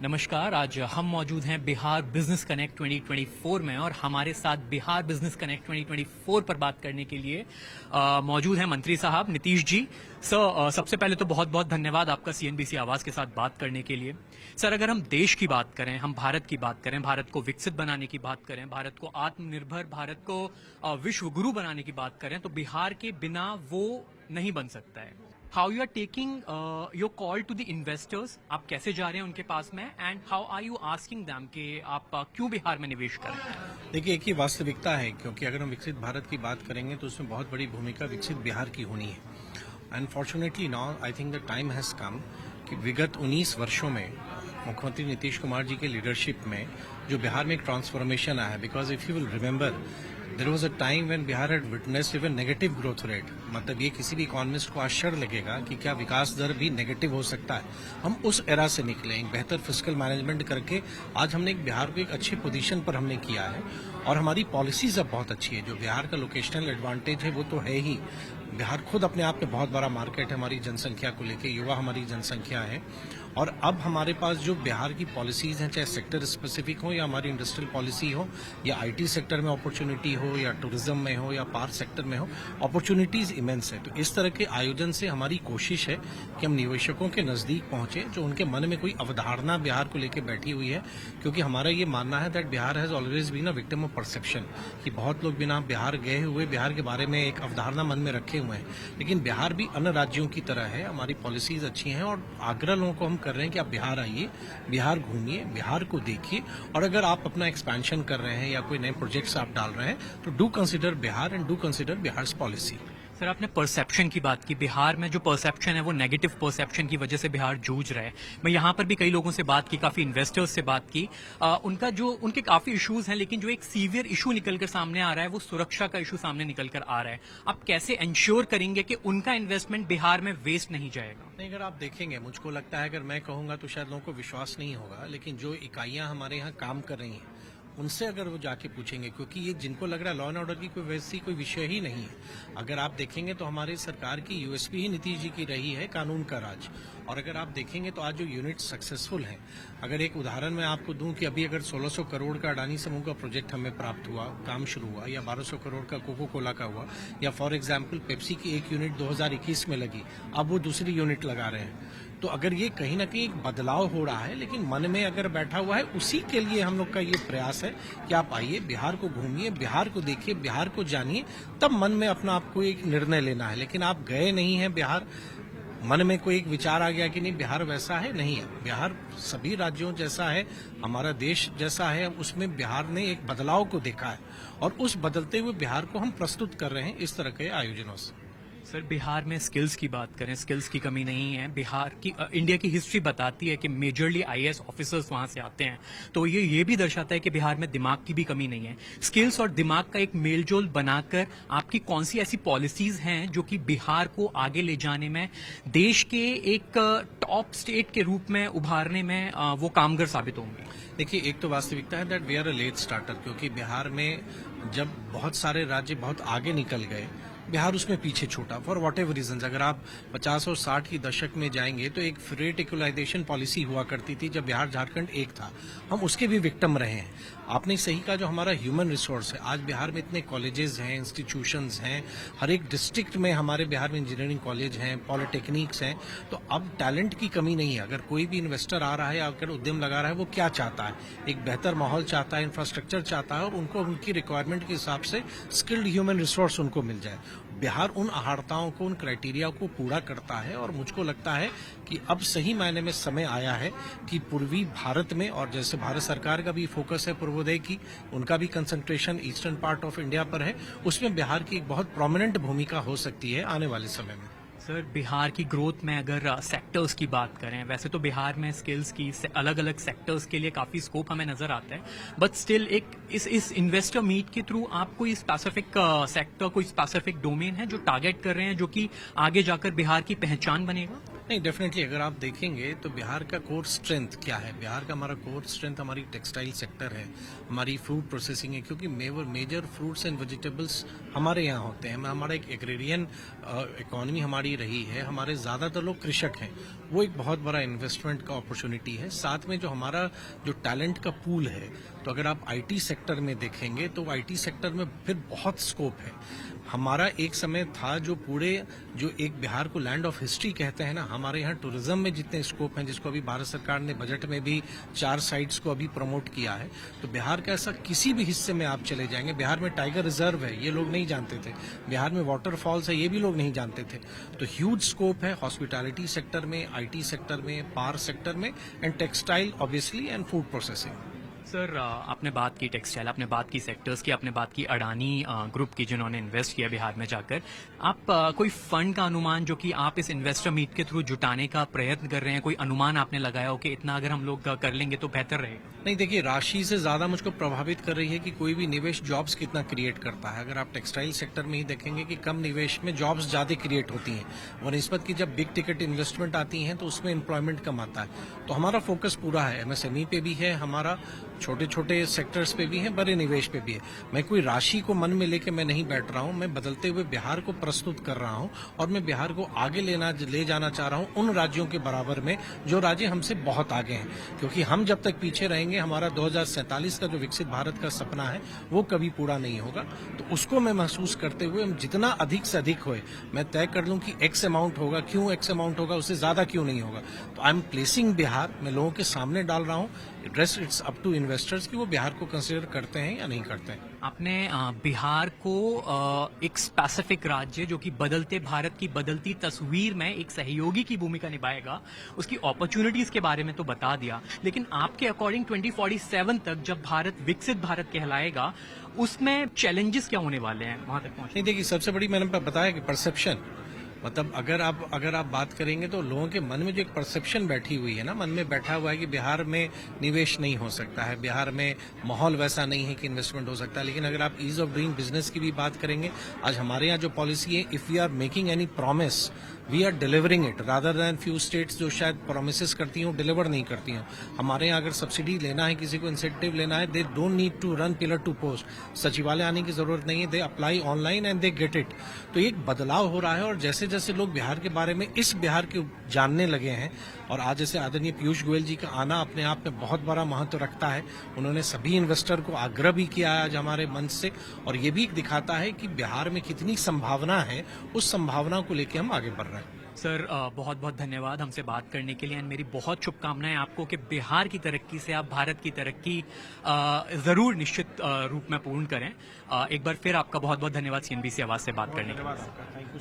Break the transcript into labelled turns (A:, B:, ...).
A: नमस्कार। आज हम मौजूद हैं बिहार बिजनेस कनेक्ट 2024 में और हमारे साथ बिहार बिजनेस कनेक्ट 2024 पर बात करने के लिए मौजूद हैं मंत्री साहब नीतीश जी। सर, सबसे पहले तो बहुत बहुत धन्यवाद आपका सीएनबीसी आवाज के साथ बात करने के लिए। सर, अगर हम देश की बात करें, हम भारत की बात करें, भारत को विकसित बनाने की बात करें, भारत को आत्मनिर्भर, भारत को विश्व गुरु बनाने की बात करें तो बिहार के बिना वो नहीं बन सकता है। How you are taking your call to the investors, आप कैसे जा रहे हैं उनके पास में, and how are you asking them कि आप क्यों बिहार में निवेश करें?
B: देखिए, एक ही वास्तविकता है, क्योंकि अगर हम विकसित भारत की बात करेंगे तो उसमें बहुत बड़ी भूमिका विकसित बिहार की होनी है। Unfortunately now I think the time has come कि विगत 19 वर्षों में मुख्यमंत्री नीतीश कुमार जी के लीडरशिप में जो बिहार में एक ट्रांसफॉर्मेशन आया है, because if you will remember there was a time when Bihar had witnessed even negative growth rate. मतलब ये किसी भी इकोनॉमिस्ट को आश्चर्य लगेगा कि क्या विकास दर भी नेगेटिव हो सकता है। हम उस एरा से निकले, एक बेहतर फिस्कल मैनेजमेंट करके आज हमने एक बिहार को एक अच्छी पोजीशन पर हमने किया है और हमारी पॉलिसीज अब बहुत अच्छी है। जो बिहार का लोकेशनल एडवांटेज है वो तो है ही, बिहार खुद अपने आप में बहुत बड़ा मार्केट है हमारी जनसंख्या को लेके, युवा हमारी जनसंख्या है। और अब हमारे पास जो बिहार की पॉलिसीज हैं, चाहे सेक्टर स्पेसिफिक हो या हमारी इंडस्ट्रियल पॉलिसी हो या आईटी सेक्टर में अपॉर्चुनिटी हो या टूरिज्म में हो या पावर सेक्टर में हो, अपॉर्चुनिटीज इमेंस है। तो इस तरह के आयोजन से हमारी कोशिश है कि हम निवेशकों के नजदीक पहुंचे जो उनके मन में कोई अवधारणा बिहार को लेकर बैठी हुई है। क्योंकि हमारा ये मानना है that Bihar has always been a victim of perception, कि बहुत लोग बिना बिहार गए हुए बिहार के बारे में एक अवधारणा मन में रखे हुए हैं। लेकिन बिहार भी अन्य राज्यों की तरह है, हमारी पॉलिसीज अच्छी हैं और आग्रह लोगों को हम कर रहे हैं कि आप बिहार आइए, बिहार घूमिए, बिहार को देखिए, और अगर आप अपना एक्सपेंशन कर रहे हैं या कोई नए प्रोजेक्ट्स आप डाल रहे हैं तो do consider Bihar and do consider Bihar policy.
A: Sir, आपने परसेप्शन की बात की। बिहार में जो परसेप्शन है वो नेगेटिव परसेप्शन की वजह से बिहार जूझ रहा है। मैं यहाँ पर भी कई लोगों से बात की, काफी इन्वेस्टर्स से बात की। उनके काफी इश्यूज हैं, लेकिन जो एक सीवियर इशू निकलकर सामने आ रहा है वो सुरक्षा का इशू सामने निकलकर आ रहा है। आप कैसे इंश्योर करेंगे कि उनका इन्वेस्टमेंट बिहार में वेस्ट नहीं जाएगा?
B: नहीं, अगर आप देखेंगे, मुझको लगता है अगर मैं कहूंगा तो शायद लोगों को विश्वास नहीं होगा, लेकिन जो इकाइयां हमारे यहाँ काम कर रही हैं उनसे अगर वो जाके पूछेंगे, क्योंकि ये जिनको लग रहा है लॉ एंड ऑर्डर की कोई वैसी कोई विषय ही नहीं है। अगर आप देखेंगे तो हमारी सरकार की यूएसपी ही नीतीश जी की रही है कानून का राज। और अगर आप देखेंगे तो आज जो यूनिट सक्सेसफुल हैं, अगर एक उदाहरण मैं आपको दूं कि अभी अगर 1600 करोड़ का अडानी समूह का प्रोजेक्ट हमें प्राप्त हुआ, काम शुरू हुआ, या 1200 करोड़ का कोको कोला का हुआ, या फॉर एग्जाम्पल पेप्सी की एक यूनिट 2021 में लगी, अब वो दूसरी यूनिट लगा रहे हैं। तो अगर ये कहीं ना कहीं एक बदलाव हो रहा है, लेकिन मन में अगर बैठा हुआ है, उसी के लिए हम लोग का ये प्रयास है कि आप आइए, बिहार को घूमिए, बिहार को देखिए, बिहार को जानिए, तब मन में अपना आपको एक निर्णय लेना है। लेकिन आप गए नहीं हैं बिहार, मन में कोई एक विचार आ गया कि नहीं बिहार वैसा है, नहीं है। बिहार सभी राज्यों जैसा है, हमारा देश जैसा है, उसमें बिहार ने एक बदलाव को देखा है और उस बदलते हुए बिहार को हम प्रस्तुत कर रहे हैं इस तरह के आयोजनों से।
A: सर, बिहार में स्किल्स की बात करें, स्किल्स की कमी नहीं है। बिहार की इंडिया की हिस्ट्री बताती है कि मेजरली आईएएस ऑफिसर्स वहां से आते हैं, तो ये भी दर्शाता है कि बिहार में दिमाग की भी कमी नहीं है। स्किल्स और दिमाग का एक मेलजोल बनाकर आपकी कौन सी ऐसी पॉलिसीज हैं जो कि बिहार को आगे ले जाने में, देश के एक टॉप स्टेट के रूप में उभारने में वो कामगर साबित होंगे?
B: देखिए, एक तो वास्तविकता है that we are a late starter, क्योंकि बिहार में जब बहुत सारे राज्य बहुत आगे निकल गए, बिहार उसमें पीछे छूटा फॉर वॉट एवर रीजन। अगर आप 50 और 60 की दशक में जाएंगे तो एक फ्रेट इक्वलाइजेशन पॉलिसी हुआ करती थी जब बिहार झारखंड एक था, हम उसके भी विक्टिम रहे हैं। आपने सही कहा, जो हमारा ह्यूमन रिसोर्स है, आज बिहार में इतने कॉलेजेस हैं, इंस्टीट्यूशंस हैं, हर एक डिस्ट्रिक्ट में हमारे बिहार में इंजीनियरिंग कॉलेज हैं, पॉलिटेक्निक्स हैं, तो अब टैलेंट की कमी नहीं है। अगर कोई भी इन्वेस्टर आ रहा है या अगर उद्यम लगा रहा है, वो क्या चाहता है? एक बेहतर माहौल चाहता है, इंफ्रास्ट्रक्चर चाहता है, और उनको उनकी रिक्वायरमेंट के हिसाब से स्किल्ड ह्यूमन रिसोर्स उनको मिल जाए। बिहार उन अहार्ताओं को, उन क्राइटेरिया को पूरा करता है और मुझको लगता है कि अब सही मायने में समय आया है कि पूर्वी भारत में, और जैसे भारत सरकार का भी फोकस है पूर्वोदय की, उनका भी concentration eastern part of India पर है, उसमें बिहार की एक बहुत प्रोमिनेंट भूमिका हो सकती है आने वाले समय में।
A: सर, बिहार की ग्रोथ में अगर सेक्टर्स की बात करें, वैसे तो बिहार में स्किल्स की अलग अलग सेक्टर्स के लिए काफ़ी स्कोप हमें नज़र आता है, बट स्टिल एक इस इन्वेस्टर मीट के थ्रू आप कोई स्पेसिफिक सेक्टर, कोई स्पेसिफिक डोमेन है जो टारगेट कर रहे हैं, जो कि आगे जाकर बिहार की पहचान बनेगा?
B: नहीं, डेफिनेटली अगर आप देखेंगे तो बिहार का कोर स्ट्रेंथ क्या है? बिहार का हमारा कोर स्ट्रेंथ हमारी टेक्सटाइल सेक्टर है, हमारी फ्रूट प्रोसेसिंग है, क्योंकि मेजर फ्रूट्स एंड वेजिटेबल्स हमारे यहाँ होते हैं। हमारा एक एग्रेरियन इकोनॉमी हमारी रही है, हमारे ज़्यादातर लोग कृषक हैं, वो एक बहुत बड़ा इन्वेस्टमेंट का अपॉर्चुनिटी है। साथ में जो हमारा जो टैलेंट का पूल है, तो अगर आप आईटी सेक्टर में देखेंगे तो आईटी सेक्टर में फिर बहुत स्कोप है। हमारा एक समय था जो पूरे जो एक बिहार को लैंड ऑफ हिस्ट्री कहते हैं ना, हमारे यहाँ टूरिज्म में जितने स्कोप हैं, जिसको अभी भारत सरकार ने बजट में भी 4 साइट्स को अभी प्रमोट किया है, तो बिहार का ऐसा किसी भी हिस्से में आप चले जाएंगे। बिहार में टाइगर रिजर्व है, ये लोग नहीं जानते थे। बिहार में वाटरफॉल्स है, ये भी लोग नहीं जानते थे। तो ह्यूज स्कोप है हॉस्पिटैलिटी सेक्टर में, आईटी सेक्टर में, पावर सेक्टर में, and textile obviously, and food processing.
A: Sir आपने बात की टेक्सटाइल, आपने बात की सेक्टर्स की, आपने बात की अडानी ग्रुप की जिन्होंने इन्वेस्ट किया बिहार में जाकर। आप कोई फंड का अनुमान जो कि आप इस इन्वेस्टर मीट के थ्रू जुटाने का प्रयत्न कर रहे हैं, कोई अनुमान आपने लगाया हो कि इतना अगर हम लोग कर लेंगे तो बेहतर रहेगा?
B: नहीं, देखिए, राशि से ज्यादा मुझको प्रभावित कर रही है कि कोई भी निवेश जॉब्स कितना क्रिएट करता है। अगर आप टेक्सटाइल सेक्टर में ही देखेंगे कि कम निवेश में जॉब्स ज्यादा क्रिएट होती हैं, और निस्बत की जब बिग टिकट इन्वेस्टमेंट आती हैं तो उसमें एम्प्लॉयमेंट कम आता है। तो हमारा फोकस पूरा है, एमएसएमई पे भी है, हमारा छोटे छोटे सेक्टर्स पे भी है, बड़े निवेश पे भी है। मैं कोई राशि को मन में लेके मैं नहीं बैठ रहा हूं, मैं बदलते हुए बिहार को प्रस्तुत कर रहा हूं, और मैं बिहार को आगे ले जाना चाह रहा हूं उन राज्यों के बराबर में जो राज्य हमसे बहुत आगे हैं। क्योंकि हम जब तक पीछे रहेंगे, हमारा 2047 का जो विकसित भारत का सपना है वो कभी पूरा नहीं होगा। तो उसको मैं महसूस करते हुए हम जितना अधिक से अधिक होए, मैं तय कर लूं कि एक्स अमाउंट होगा, क्यों एक्स अमाउंट होगा, उससे ज्यादा क्यों नहीं होगा। तो आई एम प्लेसिंग बिहार, मैं लोगों के सामने डाल रहा हूं। Rest it's up to investors कि वो बिहार को कंसिडर करते हैं या नहीं करते हैं।
A: आपने बिहार को एक स्पेसिफिक राज्य जो कि बदलते भारत की बदलती तस्वीर में एक सहयोगी की भूमिका निभाएगा, उसकी अपॉर्चुनिटीज के बारे में तो बता दिया, लेकिन आपके अकॉर्डिंग 2047 तक जब भारत विकसित भारत कहलाएगा, उसमें चैलेंजेस क्या होने वाले हैं वहां तक पहुंचने?
B: नहीं, देखिए, सबसे बड़ी मैंने बताया कि परसेप्शन, मतलब अगर आप बात करेंगे तो लोगों के मन में जो एक परसेप्शन बैठी हुई है ना, मन में बैठा हुआ है कि बिहार में निवेश नहीं हो सकता है, बिहार में माहौल वैसा नहीं है कि इन्वेस्टमेंट हो सकता है। लेकिन अगर आप ईज ऑफ डूइंग बिजनेस की भी बात करेंगे, आज हमारे यहाँ जो पॉलिसी है, if we are making any promise, we are delivering it, rather than few states जो शायद प्रोमिसेस करती हूँ, डिलीवर नहीं करती हूँ। हमारे यहाँ अगर सब्सिडी लेना है, किसी को इंसेंटिव लेना है, they don't need to run pillar to post, सचिवालय आने की जरूरत नहीं है, they apply online and they get it. तो एक बदलाव हो रहा है, और जैसे जैसे लोग बिहार के बारे में, इस बिहार के जानने लगे हैं, और आज जैसे आदरणीय पीयूष गोयल जी का आना अपने आप में बहुत बड़ा महत्व रखता है। उन्होंने सभी इन्वेस्टर को आग्रह भी किया है आज हमारे मंच से, और ये भी दिखाता है कि बिहार में कितनी संभावना है, उस संभावना को लेकर हम आगे बढ़ रहे हैं।
A: सर बहुत बहुत धन्यवाद हमसे बात करने के लिए, एंड मेरी बहुत शुभकामनाएं आपको कि बिहार की तरक्की से आप भारत की तरक्की जरूर निश्चित रूप में पूर्ण करें। एक बार फिर आपका बहुत बहुत धन्यवाद CNBC आवाज से बात करने के लिए।